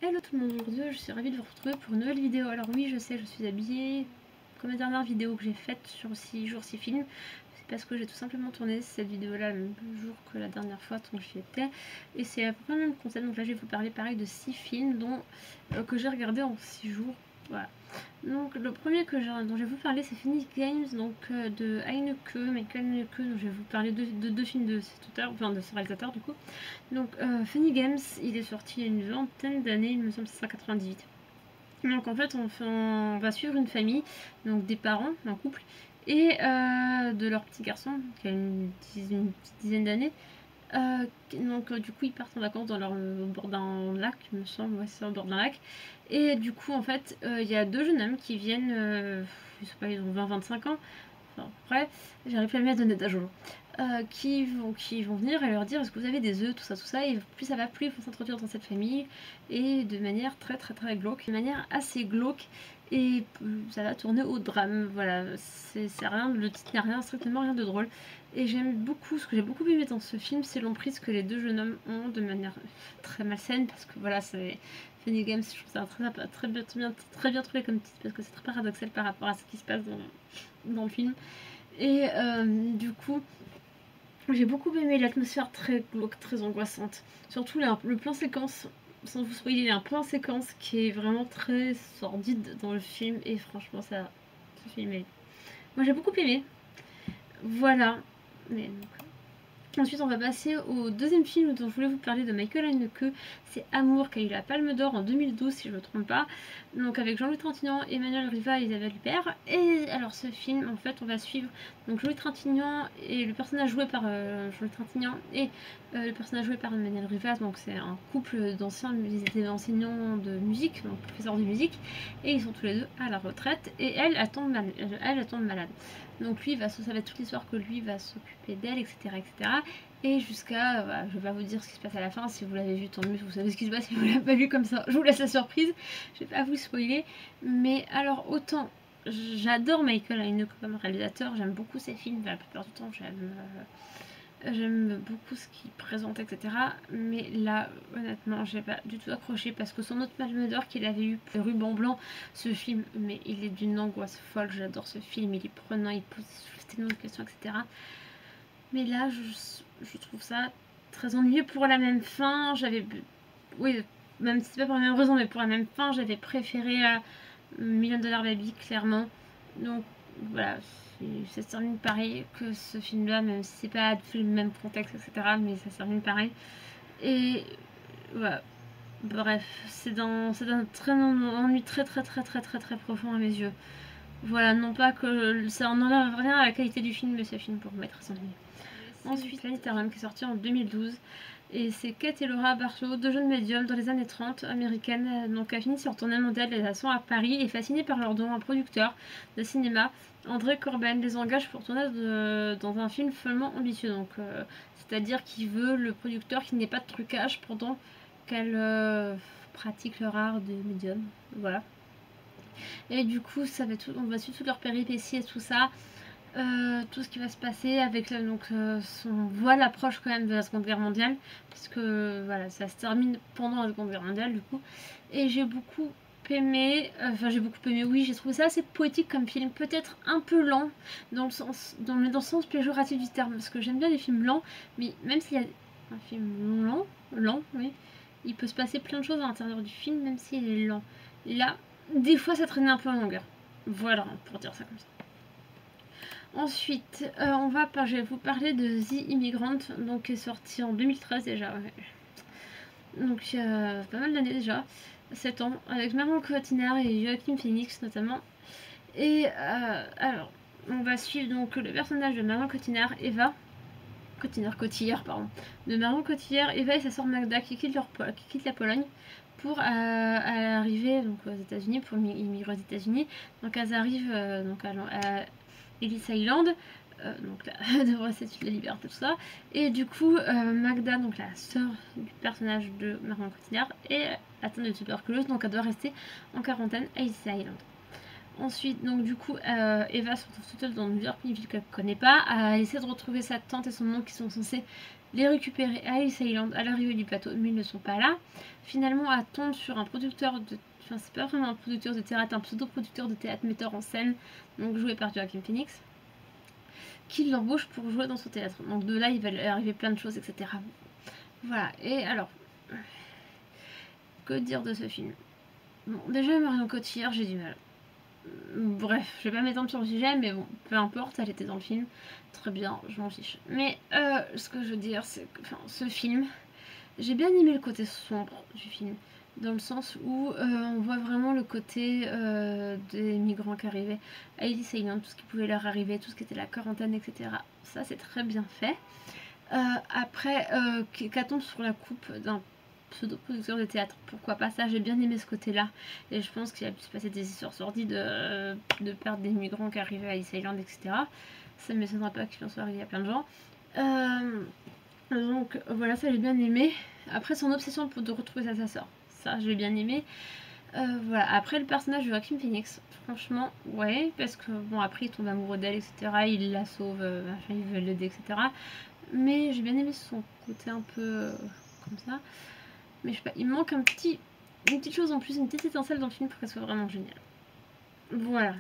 Hello tout le monde, aujourd'hui je suis ravie de vous retrouver pour une nouvelle vidéo. Alors oui, je sais, je suis habillée comme la dernière vidéo que j'ai faite sur 6 jours 6 films. C'est parce que j'ai tout simplement tourné cette vidéo là le même jour que la dernière fois, donc j'y étais. Et c'est à peu près le même concept, donc là je vais vous parler pareil de 6 films dont, que j'ai regardé en 6 jours. Voilà. Donc le premier dont je vais vous parler, c'est Funny Games, donc de Haneke, Michael Haneke. Donc je vais vous parler de deux films de cet auteur, enfin de ce réalisateur du coup. Donc Funny Games, il est sorti il y a une vingtaine d'années, il me semble que c'est 198. Donc en fait on va suivre une famille, donc des parents, un couple, et de leur petit garçon qui a une petite dizaine d'années. Donc du coup ils partent en vacances au bord d'un lac, il me semble, ouais c'est au bord d'un lac. Et du coup en fait il y a deux jeunes hommes qui viennent, je sais pas, ils ont 20-25 ans, enfin après, j'arrive pas à mettre de net à jour. Qui vont venir et leur dire est-ce que vous avez des œufs, tout ça, et plus ça va, plus il faut s'introduire dans cette famille, et de manière très glauque, de manière assez glauque, et ça va tourner au drame, voilà, c'est rien, le titre n'a rien, strictement rien de drôle, et j'aime beaucoup, ce que j'ai beaucoup aimé dans ce film, c'est l'emprise que les deux jeunes hommes ont de manière très malsaine, parce que voilà, c'est Funny Games, je trouve ça très bien trouvé comme titre, parce que c'est très paradoxal par rapport à ce qui se passe dans le film, et du coup, j'ai beaucoup aimé l'atmosphère très glauque, très angoissante. Surtout le plan séquence, sans vous spoiler, il y a un plan séquence qui est vraiment très sordide dans le film. Et franchement, ce film est... Moi j'ai beaucoup aimé. Voilà. Mais, ensuite, on va passer au deuxième film dont je voulais vous parler de Michael Haneke. C'est Amour, qui a eu la Palme d'Or en 2012, si je ne me trompe pas. Donc avec Jean-Louis Trintignant, Emmanuel Riva et Isabelle Huppert. Et alors ce film, en fait, on va suivre donc Jean-Louis Trintignant et le personnage joué par Jean-Louis Trintignant et le personnage joué par Emmanuel Rivas. Donc c'est un couple d'anciens, ils étaient enseignants de musique, donc professeurs de musique, et ils sont tous les deux à la retraite. Et elle tombe malade. Donc lui, ça va être toute l'histoire que lui va s'occuper d'elle, etc. Et jusqu'à, voilà, je vais pas vous dire ce qui se passe à la fin, si vous l'avez vu tant mieux, vous savez ce qui se passe, si vous l'avez pas vu comme ça, je vous laisse la surprise, je vais pas vous spoiler. Mais alors autant, j'adore Michael Haneke comme réalisateur, j'aime beaucoup ses films, la plupart du temps j'aime beaucoup ce qu'il présente, etc. Mais là, honnêtement, j'ai pas du tout accroché parce que son autre Palme d'Or qu'il avait eu, Ruban Blanc, ce film, mais il est d'une angoisse folle. J'adore ce film, il est prenant, il pose tellement de questions, etc. Mais là, je trouve ça très ennuyeux pour la même fin. Oui, même si c'est pas pour la même raison, mais pour la même fin, j'avais préféré Million Dollar Baby, clairement. Donc voilà, ça se termine pareil que ce film-là, même si c'est pas le même contexte, etc. Mais ça se termine pareil. Et voilà. Bref, c'est un ennui très profond à mes yeux. Voilà, non pas que ça n'enlève rien à la qualité du film, mais ce film pour mettre son ennui. Ensuite, Planetarium qui est sorti en 2012. Et c'est Kate et Laura Barlow, deux jeunes médiums dans les années 30 américaines, donc a fini sur tournée mondiale et sont à Paris, et fascinés par leur don, un producteur de cinéma, André Corben, les engage pour tourner dans un film follement ambitieux. Donc, c'est-à-dire qu'il veut le producteur qui n'ait pas de trucage pendant qu'elle pratique leur art de médium. Voilà. Et du coup, on va suivre toutes leurs péripéties et tout ça. Tout ce qui va se passer avec on voit l'approche quand même de la Seconde Guerre mondiale, puisque voilà, ça se termine pendant la Seconde Guerre mondiale du coup. Et j'ai beaucoup aimé, oui, j'ai trouvé ça assez poétique comme film, peut-être un peu lent dans le sens péjoratif du terme, parce que j'aime bien les films lents, mais même s'il y a un film lent, oui, il peut se passer plein de choses à l'intérieur du film, même s'il est lent. Là, des fois, ça traînait un peu en longueur. Voilà, pour dire ça comme ça. Ensuite, je vais vous parler de The Immigrant, donc qui est sorti en 2013 déjà. Ouais. Donc il y a pas mal d'années déjà, 7 ans, avec Marion Cotillard et Joaquin Phoenix notamment. Et alors, on va suivre donc le personnage de Marion Cotillard, Eva. Cotillard, pardon. De Marion Cotillard, Eva et sa sœur Magda qui quittent la Pologne pour arriver donc, aux États-Unis, pour immigrer aux États-Unis. Donc elles arrivent donc à Ellis Island, donc la devrait s'étude de la liberté, tout ça. Et du coup, Magda, donc la sœur du personnage de Marion Cotillard, est atteinte de tuberculose, donc elle doit rester en quarantaine à Ellis Island. Ensuite, donc du coup, Eva se retrouve toute seule dans New York, une ville qu'elle connaît pas, à essayer de retrouver sa tante et son oncle qui sont censés les récupérer à Ellis Island à l'arrivée du plateau, mais ils ne sont pas là. Finalement, elle tombe sur un producteur de... Enfin, c'est pas vraiment un producteur de théâtre, un pseudo-producteur de théâtre, metteur en scène, donc joué par Joaquin Phoenix, qui l'embauche pour jouer dans son théâtre. Donc de là, il va lui arriver plein de choses, etc. Voilà, et alors... Que dire de ce film? Bon, déjà, Marion Cotillard, j'ai du mal. Bref, je vais pas m'étendre sur le sujet, mais bon, peu importe, elle était dans le film. Très bien, je m'en fiche. Mais ce que je veux dire, c'est que ce film, j'ai bien aimé le côté sombre du film. Dans le sens où on voit vraiment le côté des migrants qui arrivaient à Ellis Island, tout ce qui pouvait leur arriver, tout ce qui était la quarantaine, etc. Ça, c'est très bien fait. Après, qu'elle tombe sur la coupe d'un pseudo-producteur de théâtre, pourquoi pas, ça j'ai bien aimé ce côté là, et je pense qu'il a pu se passer des histoires sordides de perdre des migrants qui arrivaient à Ellis Island, etc. Ça ne m'étonnerait pas qu'il en soit arrivé à plein de gens. Donc voilà, ça j'ai bien aimé. Après son obsession de retrouver sa sœur, ça j'ai bien aimé. Voilà, après le personnage de Joaquin Phoenix, franchement ouais, parce que bon, après il tombe amoureux d'elle, etc. Il la sauve, enfin, il veut l'aider, etc. Mais j'ai bien aimé son côté un peu comme ça. Mais je sais pas, il me manque une petite chose en plus, une petite étincelle dans le film pour qu'elle soit vraiment géniale. Voilà.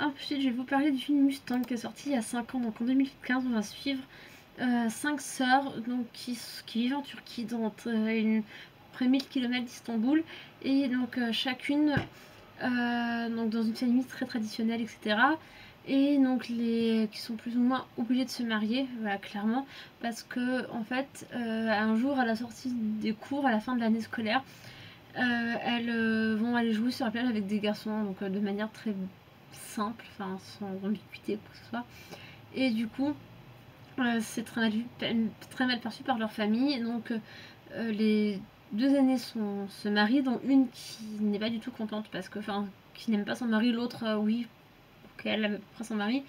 Ensuite, je vais vous parler du film Mustang qui est sorti il y a 5 ans. Donc en 2015, on va suivre 5 sœurs donc, qui vivent en Turquie, dans près 1000 km d'Istanbul. Et donc chacune donc dans une famille très traditionnelle, etc. Et donc qui sont plus ou moins obligées de se marier, voilà, clairement, parce que en fait un jour à la sortie des cours, à la fin de l'année scolaire, elles vont aller jouer sur la plage avec des garçons, donc de manière très simple, enfin sans ambiguïté quoi que ce soit. Et du coup c'est très mal perçu par leur famille. Donc les deux aînées se marient, dont une qui n'est pas du tout contente parce que, enfin, qui n'aime pas son mari, l'autre oui, qu'elle aime pas son mari.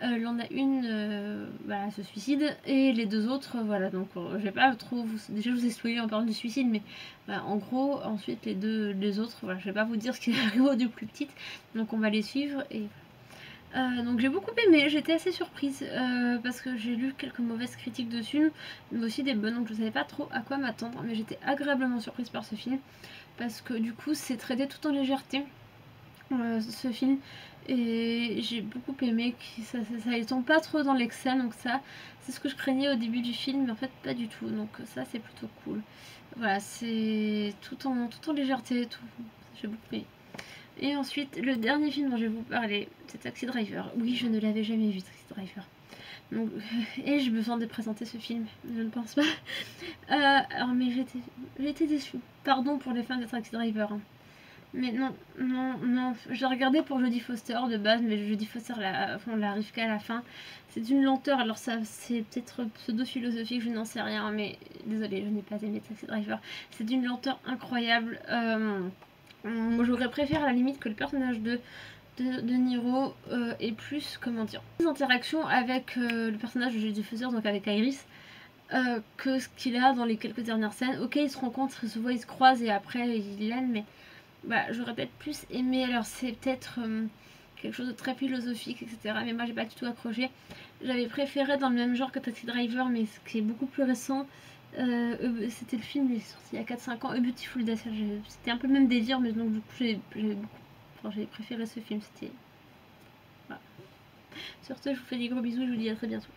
L'on a une voilà, se suicide, et les deux autres voilà, donc je vais pas trop déjà je vous ai spoilé en parlant du suicide, mais voilà, en gros ensuite les autres, voilà, je vais pas vous dire ce qui arrive aux deux plus petites, donc on va les suivre. Et donc j'ai beaucoup aimé, j'étais assez surprise parce que j'ai lu quelques mauvaises critiques dessus, mais aussi des bonnes, donc je savais pas trop à quoi m'attendre, mais j'étais agréablement surprise par ce film parce que du coup c'est traité tout en légèreté, ce film, et j'ai beaucoup aimé que ça tombe pas trop dans l'excès, donc ça c'est ce que je craignais au début du film, mais en fait pas du tout, donc ça c'est plutôt cool. Voilà, c'est tout en légèreté, tout, j'ai beaucoup aimé. Et ensuite, le dernier film dont je vais vous parler, c'est Taxi Driver. Oui, je ne l'avais jamais vu, Taxi Driver. Donc, et je me sens de présenter ce film, je ne pense pas. Alors, mais j'étais déçue. Pardon pour les fans de Taxi Driver. Hein. Mais non, je l'ai regardé pour Jodie Foster de base, mais Jodie Foster, on n'arrive qu'à la fin. C'est d'une lenteur, alors ça, c'est peut-être pseudo-philosophique, je n'en sais rien, mais désolée, je n'ai pas aimé Taxi Driver. C'est d'une lenteur incroyable. Moi j'aurais préféré à la limite que le personnage de Niro ait plus, comment dire, plus d'interactions avec le personnage de Jodie Foster, donc avec Iris, que ce qu'il a dans les quelques dernières scènes. Ok, ils se rencontrent, ils se voient, ils se croisent et après ils l'aiment, mais bah, j'aurais peut-être plus aimé. Alors c'est peut-être quelque chose de très philosophique, etc. Mais moi j'ai pas du tout accroché. J'avais préféré dans le même genre que Taxi Driver, mais ce qui est beaucoup plus récent. C'était le film, il est sorti il y a 4-5 ans, A Beautiful Day. C'était un peu le même délire, mais donc du coup j'ai préféré ce film. C'était voilà. Sur ce, je vous fais des gros bisous, je vous dis à très bientôt.